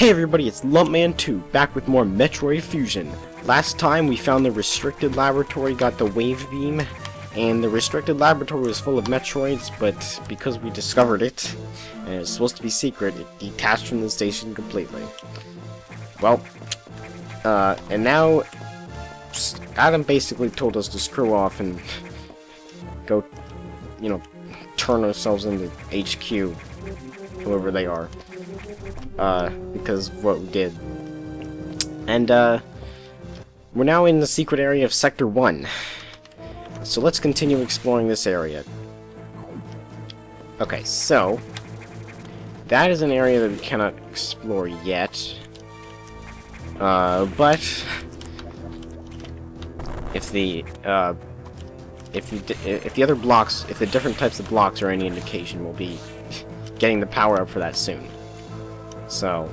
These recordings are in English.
Hey everybody, it's Lumpman2, back with more Metroid Fusion. Last time we found the restricted laboratory, got the wave beam, and the restricted laboratory was full of Metroids, but because we discovered it, and it's supposed to be secret, it detached from the station completely. Well, and now Adam basically told us to screw off and go, you know, turn ourselves into HQ, whoever they are. Because of what we did. And, we're now in the secret area of Sector 1. So let's continue exploring this area. Okay, so that is an area that we cannot explore yet. But if the other blocks, if the different types of blocks are any indication, we'll be getting the power up for that soon. So,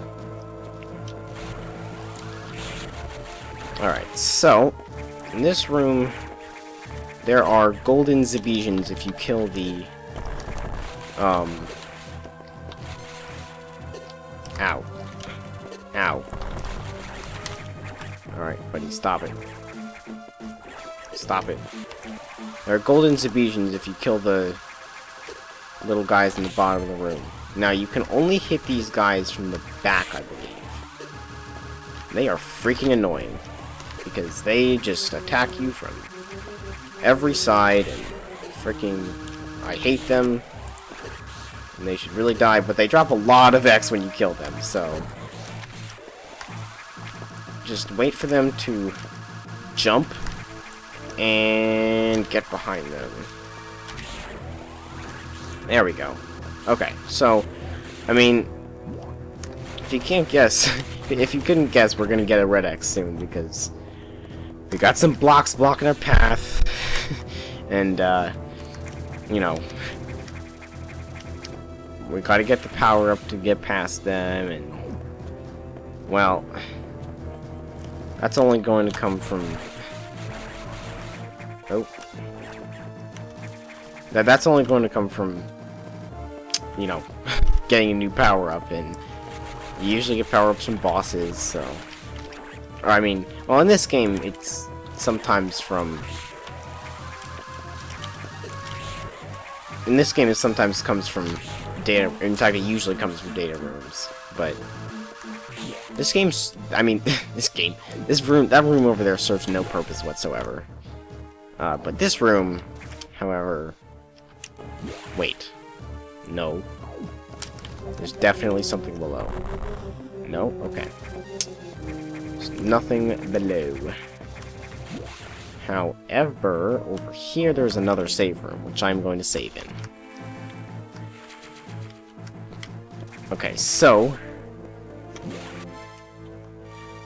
alright, so, in this room, there are golden Zebesians if you kill the, ow. Ow. Alright, buddy, stop it. Stop it. There are golden Zebesians if you kill the little guys in the bottom of the room. Now, you can only hit these guys from the back, I believe. They are freaking annoying, because they just attack you from every side, and freaking, I hate them, and they should really die, but they drop a lot of X when you kill them, so just wait for them to jump, and get behind them. There we go. Okay, so, I mean, if you can't guess, if you couldn't guess, we're gonna get a red X soon, because we got some blocks blocking our path, and, you know, we gotta get the power up to get past them, and, well, that's only going to come from, that's only going to come from, you know, getting a new power-up, and you usually get power-ups from bosses, so... Or, I mean, well, in this game, it's sometimes from... In this game, it sometimes comes from data... In fact, it usually comes from data rooms, but... This game's... I mean, this room... That room over there serves no purpose whatsoever. But this room, however... Wait. No. There's definitely something below. No? Okay. There's nothing below. However, over here there's another save room, which I'm going to save in. Okay, so...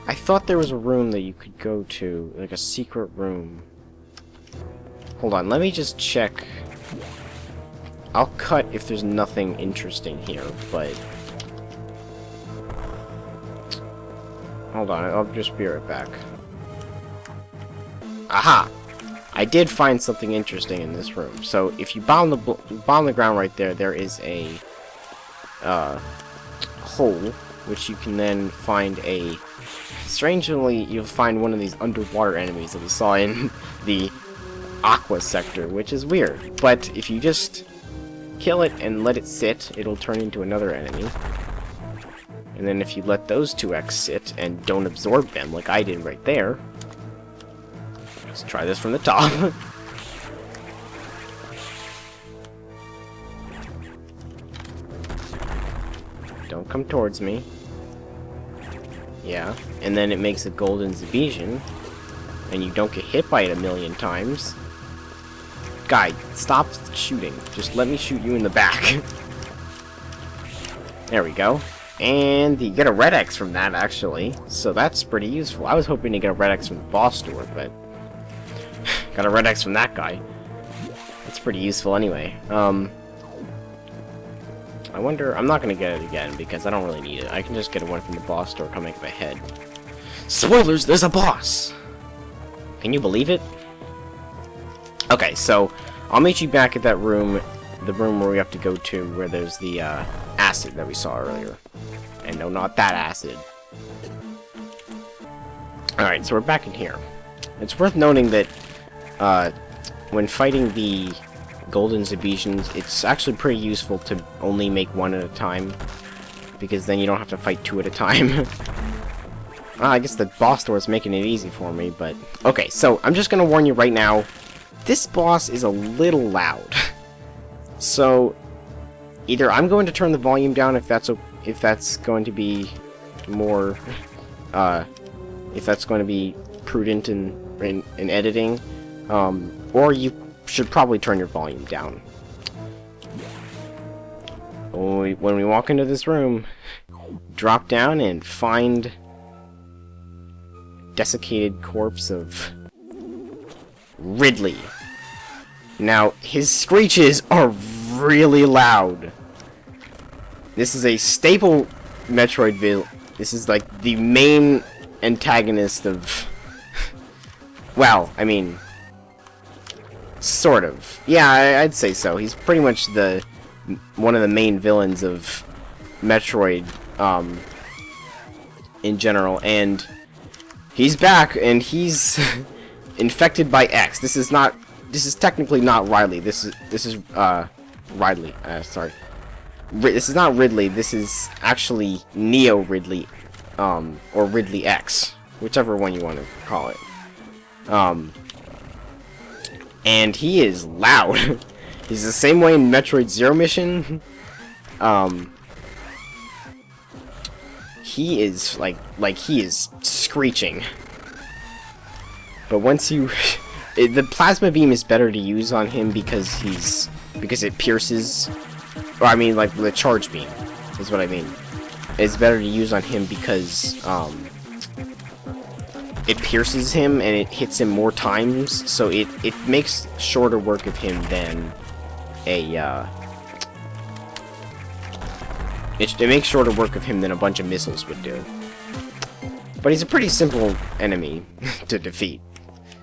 I thought there was a room that you could go to, like a secret room. Hold on, let me just check... I'll cut if there's nothing interesting here, but... Hold on, I'll just be right back. Aha! I did find something interesting in this room. So, if you bomb the ground right there, there is a... hole, which you can then find a... Strangely, you'll find one of these underwater enemies that we saw in the Aqua sector, which is weird. But, if you just... kill it and let it sit, it'll turn into another enemy. And then if you let those two X sit and don't absorb them like I did right there, let's try this from the top. Don't come towards me. Yeah, and then it makes a golden Zebesian, and you don't get hit by it a million times. Guy, stop shooting. Just let me shoot you in the back. There we go. And you get a red X from that, actually. So that's pretty useful. I was hoping to get a red X from the boss door, but... got a red X from that guy. That's pretty useful anyway. I wonder... I'm not going to get it again, because I don't really need it. I can just get one from the boss door coming up ahead. Spoilers! There's a boss! Can you believe it? Okay, so I'll meet you back at that room, the room where we have to go to, where there's the acid that we saw earlier. And no, not that acid. Alright, so we're back in here. It's worth noting that, when fighting the golden Zebesians, it's actually pretty useful to only make one at a time, because then you don't have to fight two at a time. I guess the boss door is making it easy for me, but... Okay, so I'm just gonna warn you right now, this boss is a little loud. So, either I'm going to turn the volume down if that's going to be more, if that's going to be prudent in editing, or you should probably turn your volume down. When we walk into this room, drop down and find desiccated corpse of Ridley. Now, his screeches are really loud. This is a staple Metroid villain. This is like the main antagonist of... well, I mean... sort of. Yeah, I'd say so. He's pretty much one of the main villains of Metroid, in general, and he's back, and he's infected by X. This is technically not Riley. This is Ridley. Sorry. This is not Ridley. This is actually Neo Ridley, or Ridley X, whichever one you want to call it. And he is loud. He's the same way in Metroid Zero Mission. He is he is screeching. But once you the plasma beam is better to use on him because it pierces, or I mean like the charge beam is what I mean. It's better to use on him because it pierces him and it hits him more times, so it makes shorter work of him than it makes shorter work of him than a bunch of missiles would do. But he's a pretty simple enemy to defeat.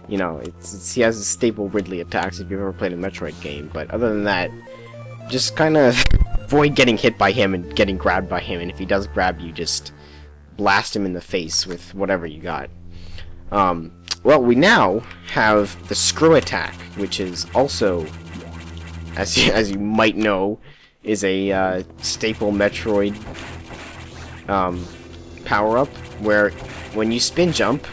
You know, he has a staple Ridley attacks if you've ever played a Metroid game, but other than that, just kind of avoid getting hit by him and getting grabbed by him, and if he does grab you, just blast him in the face with whatever you got. Well, we now have the screw attack, which is also, as you might know, is a staple Metroid power-up, where when you spin jump,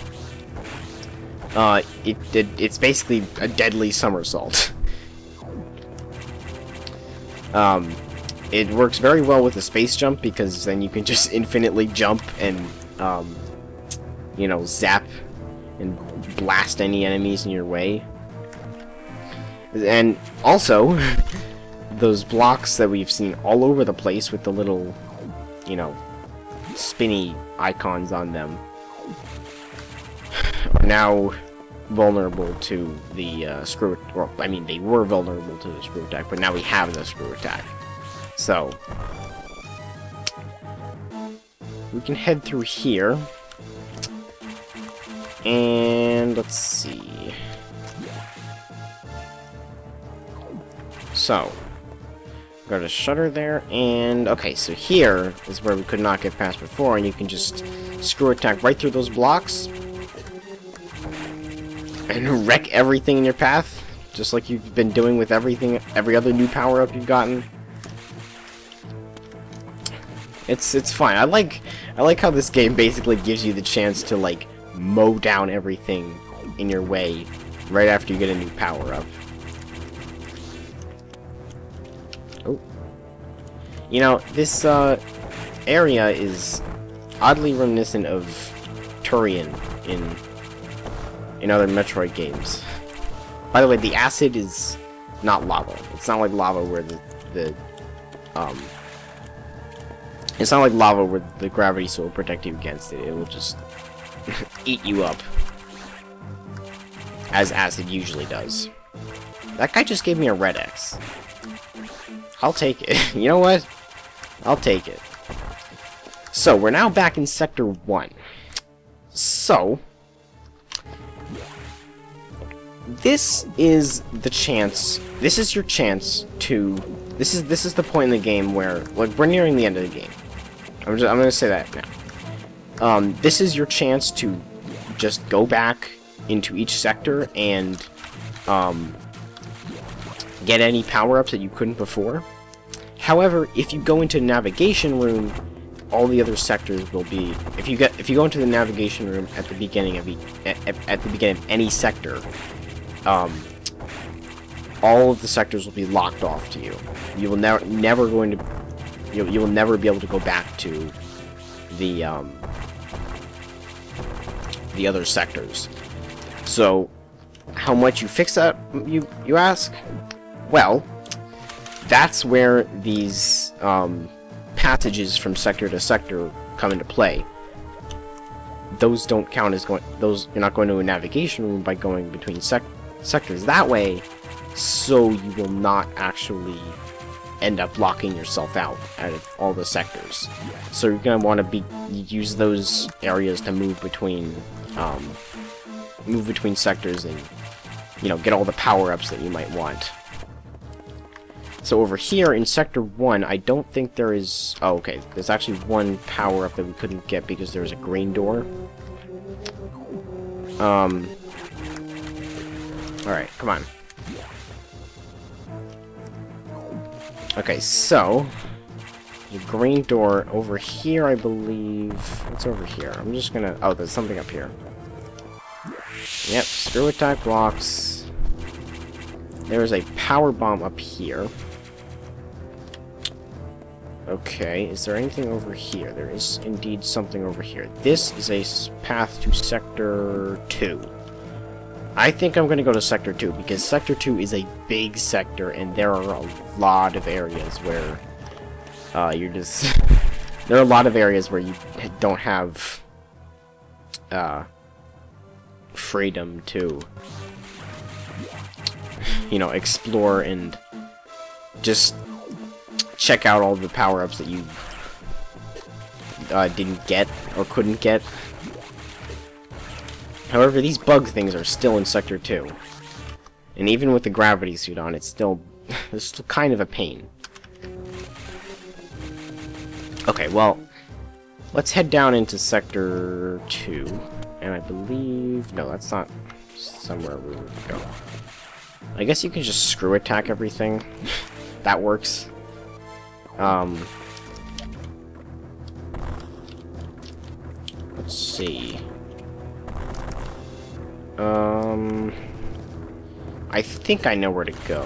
it's basically a deadly somersault. It works very well with the space jump because then you can just infinitely jump and you know, zap and blast any enemies in your way. And also, those blocks that we've seen all over the place with the little, you know, spinny icons on them are now vulnerable to the screw. Well, I mean, they were vulnerable to the screw attack, but now we have the screw attack. So we can head through here, and let's see. So got a shutter there, and okay, so here is where we could not get past before, and you can just screw attack right through those blocks and wreck everything in your path, just like you've been doing with every other new power-up you've gotten. It's fine. I like how this game basically gives you the chance to like mow down everything in your way right after you get a new power-up. Oh. You know, this area is oddly reminiscent of Turian in other Metroid games. By the way, the acid is not lava. It's not like lava where it's not like lava where the gravity will protect you against it. It will just eat you up, as acid usually does. That guy just gave me a red X. I'll take it. You know what? I'll take it. So, we're now back in Sector 1. So, this is the chance, this is your chance to, this is the point in the game where, like, we're nearing the end of the game. I'm gonna say that now. This is your chance to just go back into each sector and get any power-ups that you couldn't before. However, if you go into the navigation room, all the other sectors will be. If you go into the navigation room at the beginning of any sector, all of the sectors will be locked off to you. You will never be able to go back to the other sectors. So, how much you fix that, you ask? Well, that's where these passages from sector to sector come into play. Those don't count as you're not going to a navigation room by going between sectors that way, so you will not actually end up locking yourself out of all the sectors. So you're gonna want to use those areas to move between sectors and, you know, get all the power-ups that you might want. So over here in Sector 1, I don't think there is... Oh, okay. There's actually one power-up that we couldn't get because there was a green door. Alright, come on. Okay, so... the green door over here, I believe... What's over here? I'm just gonna... Oh, there's something up here. Yep, screw attack blocks. There is a power bomb up here. Okay, is there anything over here? There is indeed something over here. This is a path to Sector 2. I think I'm going to go to Sector 2, because Sector 2 is a big sector, and there are a lot of areas where you're just... there are a lot of areas where you don't have freedom to, you know, explore and just check out all the power-ups that you didn't get or couldn't get. However, these bug things are still in Sector 2. And even with the gravity suit on, it's still kind of a pain. Okay, well, let's head down into Sector 2. And I believe... No, that's not somewhere we would go. I guess you can just screw attack everything. That works. Let's see. I think I know where to go.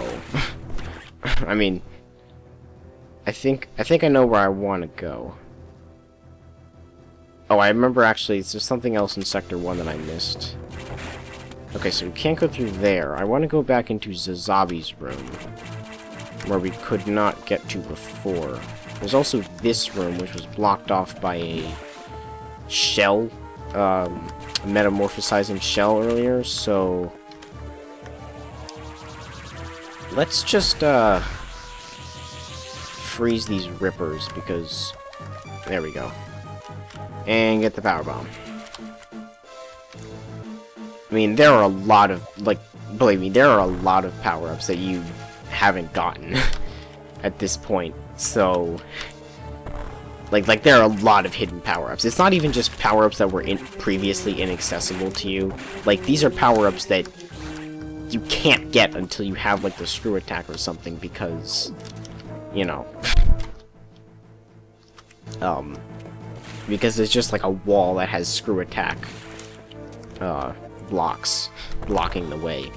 I mean, I think I know where I want to go. Oh, I remember actually, there's something else in Sector 1 that I missed. Okay, so we can't go through there. I want to go back into Zazabi's room, where we could not get to before. There's also this room, which was blocked off by a shell, metamorphosizing shell earlier, so... let's just, freeze these rippers, because... there we go. And get the power bomb. I mean, there are a lot of, like, believe me, there are a lot of power-ups that you haven't gotten at this point, so... Like there are a lot of hidden power-ups. It's not even just power-ups that were previously inaccessible to you. Like, these are power-ups that you can't get until you have, like, the screw attack or something, because, you know... because it's just like a wall that has screw attack, blocks blocking the way.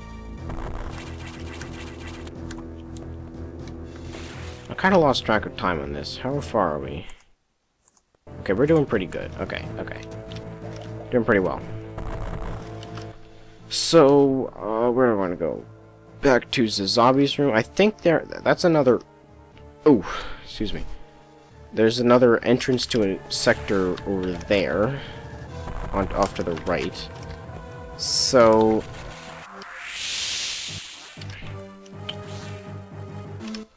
I kind of lost track of time on this. How far are we? Okay, we're doing pretty good. Okay. Doing pretty well. So, where do I want to go? Back to Zazabi's room. I think that's another... Oh, excuse me. There's another entrance to a sector over there. Off to the right. So...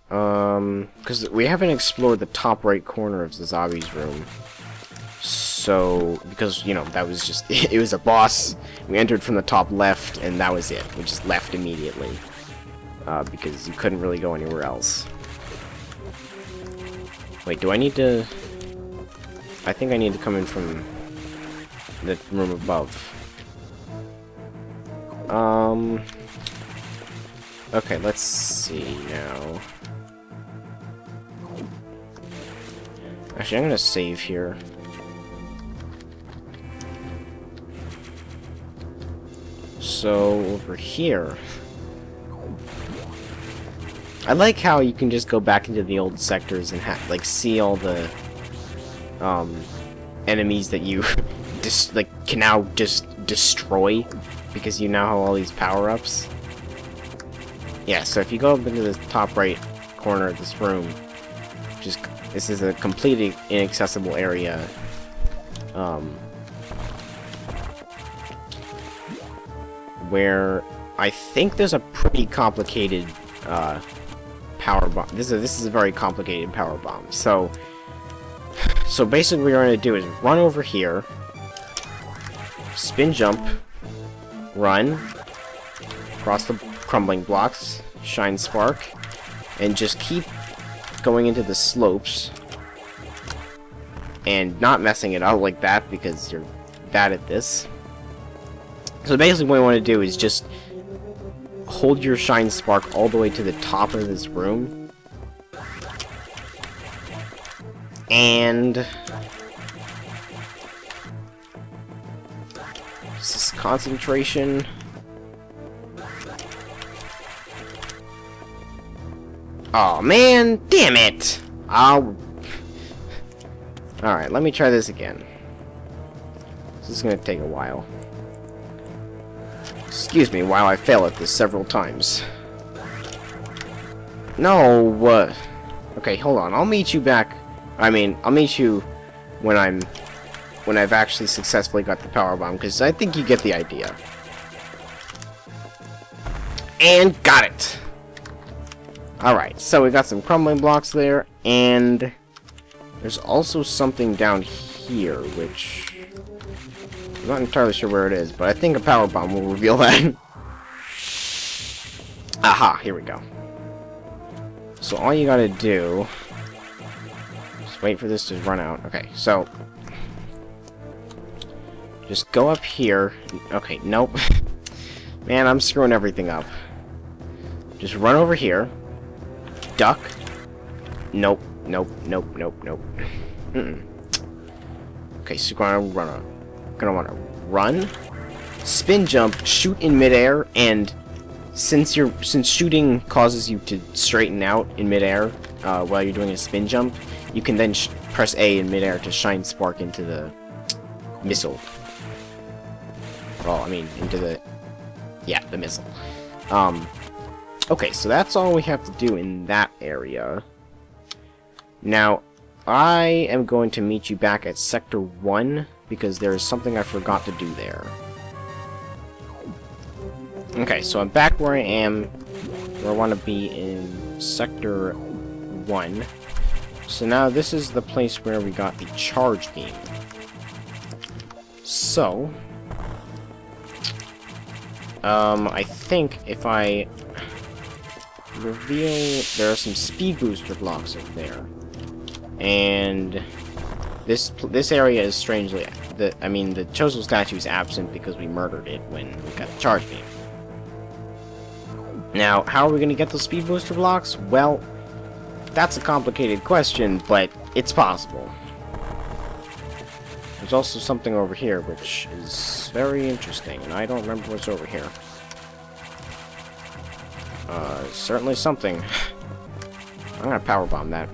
because we haven't explored the top right corner of Zazabi's room. So, because, you know, that was just... it was a boss. We entered from the top left, and that was it. We just left immediately. Because you couldn't really go anywhere else. Wait, do I need to... I think I need to come in from the room above. Okay, let's see now. Actually, I'm gonna save here. So, over here... I like how you can just go back into the old sectors and like see all the enemies that you can now just destroy because you now have all these power-ups. Yeah, so if you go up into the top right corner of this room, this is a completely inaccessible area. Where I think there's a pretty complicated power bomb. This is a very complicated power bomb. So basically what you're going to do is run over here, spin jump, run, across the crumbling blocks, shine spark, and just keep going into the slopes, and not messing it up like that because you're bad at this. So basically what you want to do is just hold your shine spark all the way to the top of this room, and just concentration. Oh man, damn it! Alright, let me try this again. This is gonna take a while. Excuse me while I fail at this several times. No, okay, hold on. I'll meet you back. I'll meet you when I've actually successfully got the power bomb, because I think you get the idea. And got it. Alright, so we got some crumbling blocks there, and there's also something down here, which I'm not entirely sure where it is, but I think a power bomb will reveal that. Aha, here we go. So all you gotta do is wait for this to run out. Okay, so just go up here. Okay, nope. Man, I'm screwing everything up. Just run over here. Duck. Nope, nope, nope, nope, nope. Okay, so gonna wanna run, spin jump, shoot in midair, and since shooting causes you to straighten out in midair while you're doing a spin jump, you can then press A in midair to shine spark into the missile. Well, I mean into the missile. Okay, so that's all we have to do in that area. Now, I am going to meet you back at Sector 1, because there is something I forgot to do there. Okay, so I'm back where I am, where I want to be in Sector 1. So now this is the place where we got the charge beam. So, I think if I reveal, there are some speed booster blocks up there, and this area is strangely, the chosen statue is absent because we murdered it when we got the charge beam. Now, how are we going to get those speed booster blocks? Well, that's a complicated question, but it's possible. There's also something over here which is very interesting, and I don't remember what's over here. Certainly something. I'm gonna powerbomb that.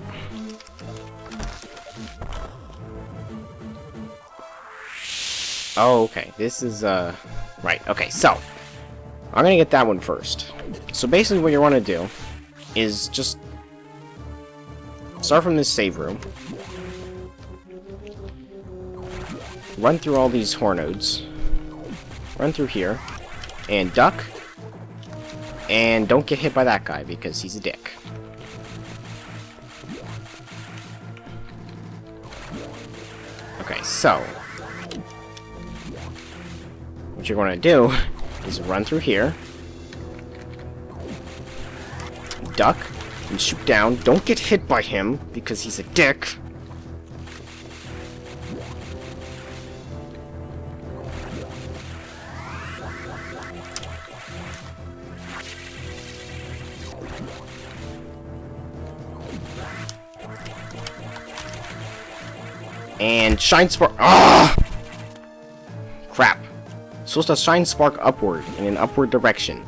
Oh, okay. This is, right. Okay, so I'm gonna get that one first. So basically what you want to do is just start from this save room, run through all these horror nodes, run through here, and duck, and don't get hit by that guy because he's a dick. Okay, so what you're going to do is run through here, duck, and shoot down. Don't get hit by him because he's a dick. And shine spark. Ah! Crap. Supposed to shine spark upward in an upward direction.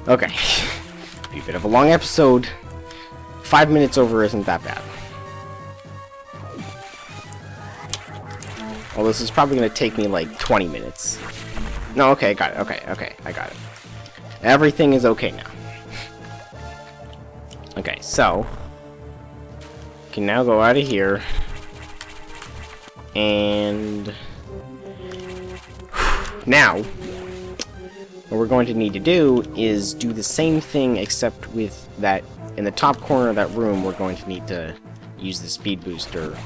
Okay. Be a bit of a long episode. 5 minutes over isn't that bad. Well, this is probably going to take me like 20 minutes. No, okay, got it. Okay, I got it. Everything is okay now. Okay, so can now go out of here and now what we're going to need to do is do the same thing, except with that in the top corner of that room we're going to need to use the speed booster,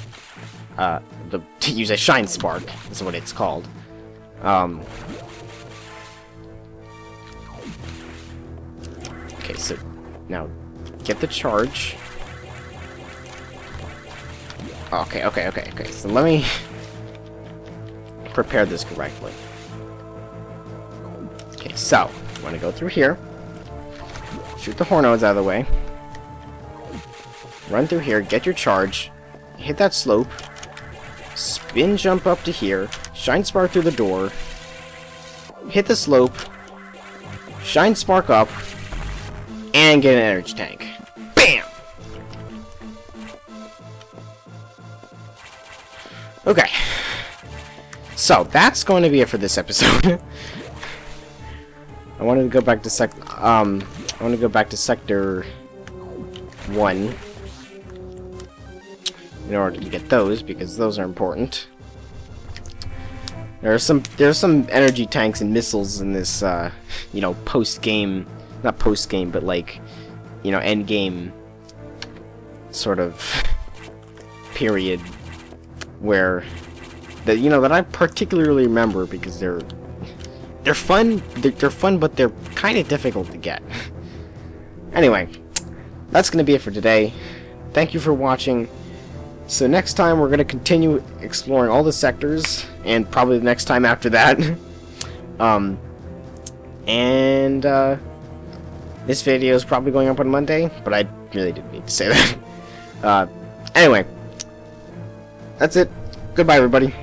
to use a shine spark is what it's called. Okay, so now get the charge. Okay. So let me prepare this correctly. Okay, so you want to go through here, shoot the Hornodes out of the way, run through here, get your charge, hit that slope, spin jump up to here, shine spark through the door, hit the slope, shine spark up, and get an energy tank. Bam! Okay. So, that's going to be it for this episode. I wanted to go back to sector 1 in order to get those, because those are important. There's some energy tanks and missiles in this you know, post-game, not post-game, but like, you know, end-game sort of period where that I particularly remember, because they're fun. They're fun, but they're kind of difficult to get. Anyway, that's gonna be it for today. Thank you for watching. So next time we're gonna continue exploring all the sectors, and probably the next time after that. This video is probably going up on Monday, but I really didn't need to say that. Anyway, that's it. Goodbye, everybody.